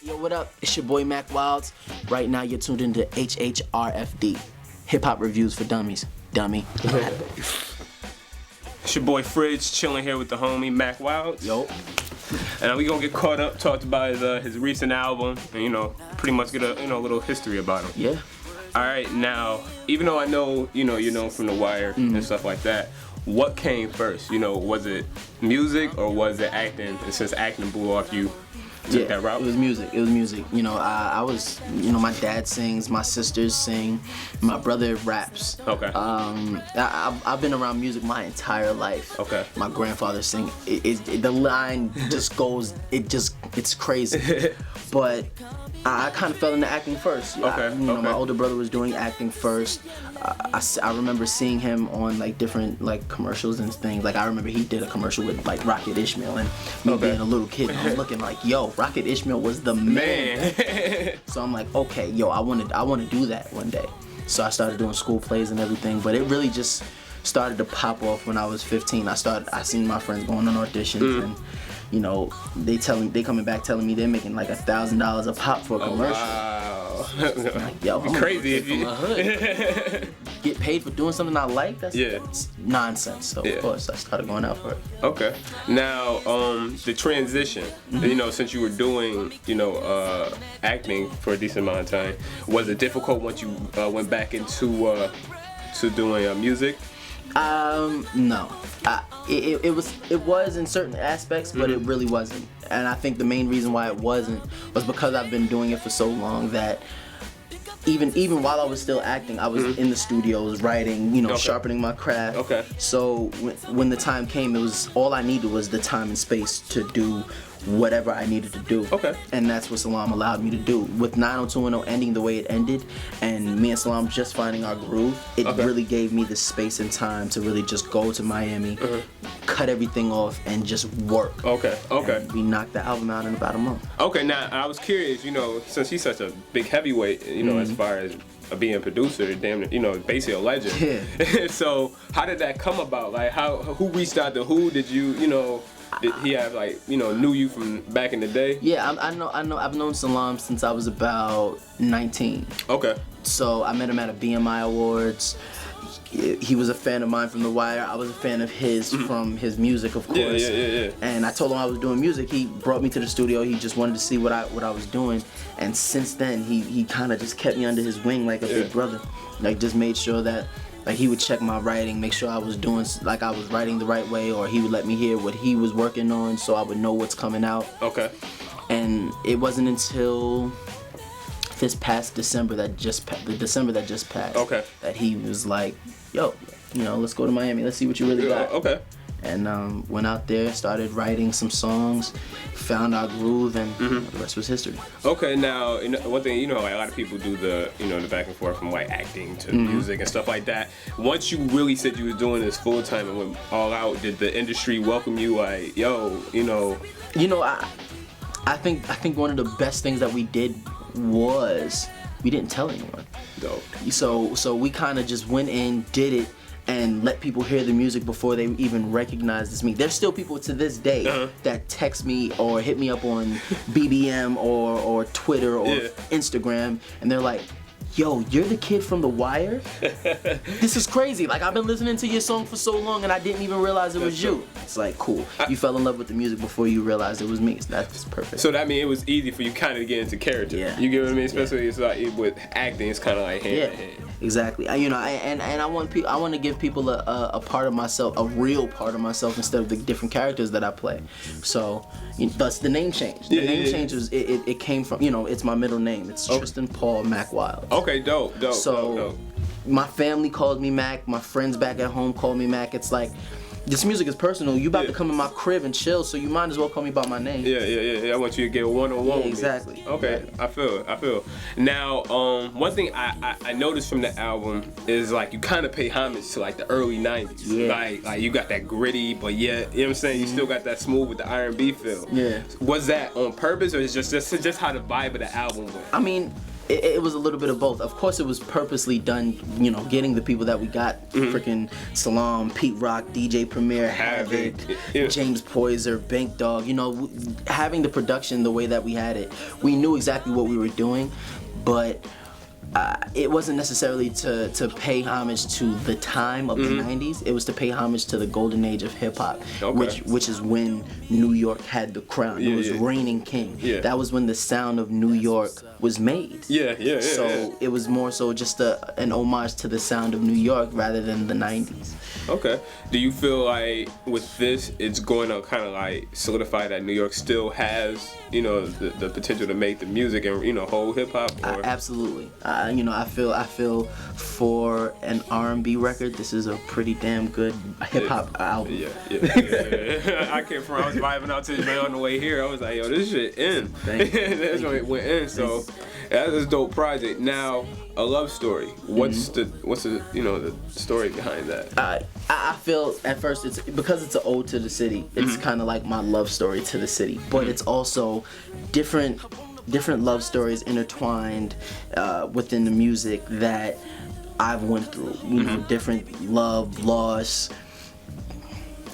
Yo, what up? It's your boy Mack Wilds. Right now you're tuned into HHRFD. Hip Hop Reviews for Dummies. Dummy. It's your boy Fridge, chilling here with the homie Mack Wilds. Yo. And we gonna get caught up, talked about his recent album, and pretty much get a little history about him. Yeah. All right, now, even though I know you're known from The Wire and stuff like that, what came first? Was it music or was it acting? And since acting blew off, you took that route? It was music. I was, my dad sings, my sisters sing, my brother raps. Okay. I've been around music my entire life. Okay. My grandfather sing. The line just goes. It's crazy. But I kind of fell into acting first. Okay. My older brother was doing acting first. I remember seeing him on different commercials and things. I remember he did a commercial with Rocket Ishmael, and me being a little kid, I'm looking yo, Rocket Ishmael was the man. So I'm like, okay, yo, I want to do that one day. So I started doing school plays and everything, but it really just started to pop off when I was 15. I seen my friends going on auditions and they coming back telling me they're making $1,000 a pop for a commercial. Wow. Like, yo, I'm crazy if from the hood. Get paid for doing something I like? That's nonsense. So of course I started going out for it. Okay. Now, the transition, since you were doing, acting for a decent amount of time, was it difficult once you went back into to doing music? No. It was in certain aspects, but it really wasn't. And I think the main reason why it wasn't was because I've been doing it for so long that even while I was still acting, I was in the studios writing, sharpening my craft. Okay. So when the time came, it was all I needed was the time and space to do whatever I needed to do. Okay. And that's what Salaam allowed me to do. With 90210 ending the way it ended, and me and Salaam just finding our groove, it really gave me the space and time to really just go to Miami, cut everything off, and just work. Okay. And we knocked the album out in about a month. Okay, now I was curious, since he's such a big heavyweight, as far as being a producer, basically a legend. Yeah. So how did that come about? Who reached out to who? Did you, did he have knew you from back in the day? Yeah, I know. I've known Salaam since I was about 19. Okay. So I met him at a BMI Awards. He was a fan of mine from The Wire. I was a fan of his from his music, of course. Yeah. And I told him I was doing music. He brought me to the studio. He just wanted to see what I was doing. And since then, he kind of just kept me under his wing like a big brother. Just made sure that he would check my writing, make sure I was doing I was writing the right way, or he would let me hear what he was working on so I would know what's coming out. Okay. And it wasn't until this past December that just passed, that he was like, yo, let's go to Miami, let's see what you really got. Okay. And went out there, started writing some songs, found our groove, and the rest was history. Okay, now one thing, a lot of people do the the back and forth from acting to music and stuff like that. Once you really said you was doing this full time and went all out, did the industry welcome you? I think one of the best things that we did was we didn't tell anyone. Dope. So we kind of just went in, did it, and let people hear the music before they even recognized it's me. There's still people to this day that text me or hit me up on BBM or Twitter or Instagram, and they're like, yo, you're the kid from The Wire? This is crazy. I've been listening to your song for so long and I didn't even realize it was you. It's cool. You fell in love with the music before you realized it was me. So that's perfect. So that means it was easy for you kind of to get into character. Yeah. You get what I mean? Especially it's with acting, it's kind of hand in hand. Exactly. I want to give people a part of myself, a real part of myself, instead of the different characters that I play. So thus the name change. The name change was it came from it's my middle name. It's Tristan Paul Mack Wilds. Okay, dope. So my family calls me Mack. My friends back at home call me Mack. It's this music is personal. You about to come in my crib and chill, so you might as well call me by my name. Yeah. I want you to get one-on-one with me. Exactly. Okay, I feel. Now, one thing I noticed from the album is you kind of pay homage to the early '90s. Yeah. You got that gritty, but yet you know what I'm saying. You still got that smooth with the R&B feel. Yeah. Was that on purpose, or is just how the vibe of the album went? It was a little bit of both. Of course, it was purposely done, you know, getting the people that we got, freaking Salaam, Pete Rock, DJ Premier, Havoc, James Poyser, Bank Dog, you know, having the production the way that we had it, we knew exactly what we were doing, but it wasn't necessarily to pay homage to the time of the 90s. It was to pay homage to the golden age of hip-hop, which is when New York had the crown. It was reigning king. That was when the sound of New York was made. So it was more so just an homage to the sound of New York rather than the 90s. Okay. Do you feel like with this, it's going to kind of like solidify that New York still has, you know, the potential to make the music and, you know, hold hip-hop? Absolutely. You know, I feel for an R&B record, this is a pretty damn good hip hop album. I came from, I was vibing out to it on the way here. I was like, yo, this shit in. That's when it went in. So that's a dope project. Now, a love story. What's the you know, the story behind that? I feel at first it's because it's an ode to the city. It's kind of like my love story to the city, but it's also different love stories intertwined within the music that I've went through. You know, different love, loss,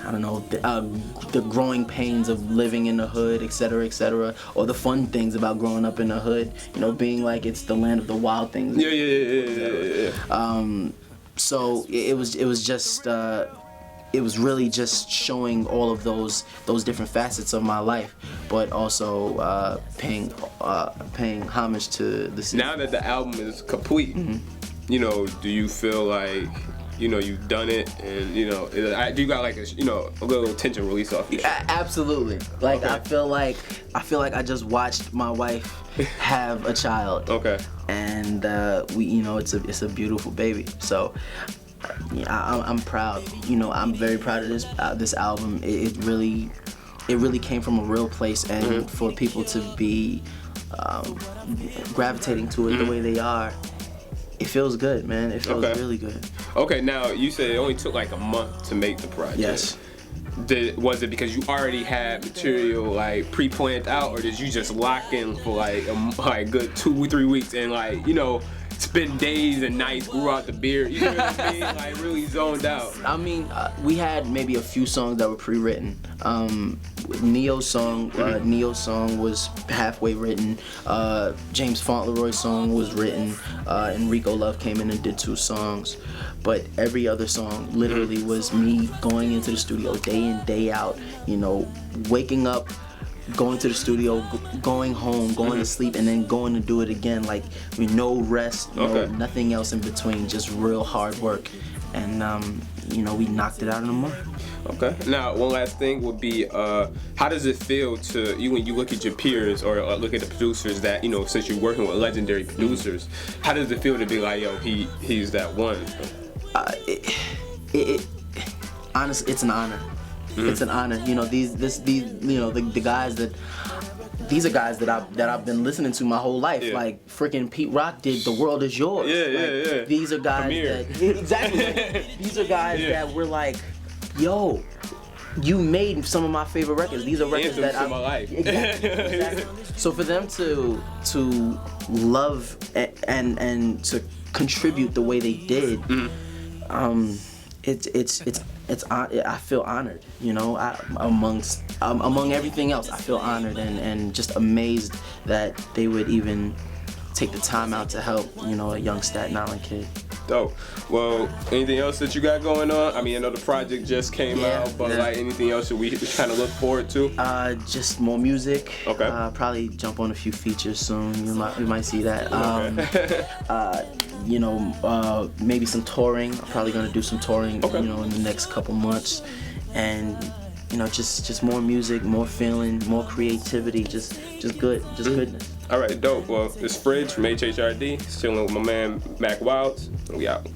I don't know, the growing pains of living in the hood, etc., or the fun things about growing up in the hood. You know, being like it's the land of the wild things. So it was just. It was really just showing all of those different facets of my life, but also paying homage to the city. Now that the album is complete, you know, do you feel like, you know, you've done it, and you know, do you got like a little tension release off your shoulder? Absolutely. Like I feel like I just watched my wife have a child. And we, you know, it's a beautiful baby. So. Yeah, I'm proud. You know, I'm very proud of this album. It really came from a real place, and for people to be gravitating to it the way they are, it feels good, man. It feels really good. Okay, now you said it only took like a month to make the project. Yes. Was it because you already had material like pre-planned out, or did you just lock in for like a good 2-3 weeks and like, you know, spend days and nights, grew out the beard, you know what I mean? Like really zoned out. I mean, we had maybe a few songs that were pre-written. Neo's song was halfway written. James Fauntleroy's song was written. Enrico Love came in and did 2 songs. But every other song literally was me going into the studio day in, day out, you know, waking up, going to the studio, going home, going to sleep, and then going to do it again. Like, no rest, nothing else in between, just real hard work. And, you know, we knocked it out in a month. Okay. Now, one last thing would be, how does it feel to you when you look at your peers or look at the producers that, you know, since you're working with legendary producers, how does it feel to be like, yo, he's that one? Honestly, it's an honor. It's an honor. You know, these you know, the guys that. These are guys that I've been listening to my whole life. Like freaking Pete Rock did "The World Is Yours." These are guys that these are guys that were like, yo, you made some of my favorite records. These are records that I my life. Exactly. So for them to love and to contribute the way they did, I feel honored, you know. Among everything else, I feel honored and just amazed that they would even take the time out to help, you know, a young Staten Island kid. Dope. Well, anything else that you got going on? I mean, I know the project just came out, but like anything else that we kind of look forward to? Just more music. Okay. Probably jump on a few features soon. You might see that. You know, maybe some touring. I'm probably gonna do some touring, you know, in the next couple months, and you know, just more music, more feeling, more creativity, just goodness. All right, dope. Well, it's Fridge from HHRD, chilling with my man Mack Wilds, and we out.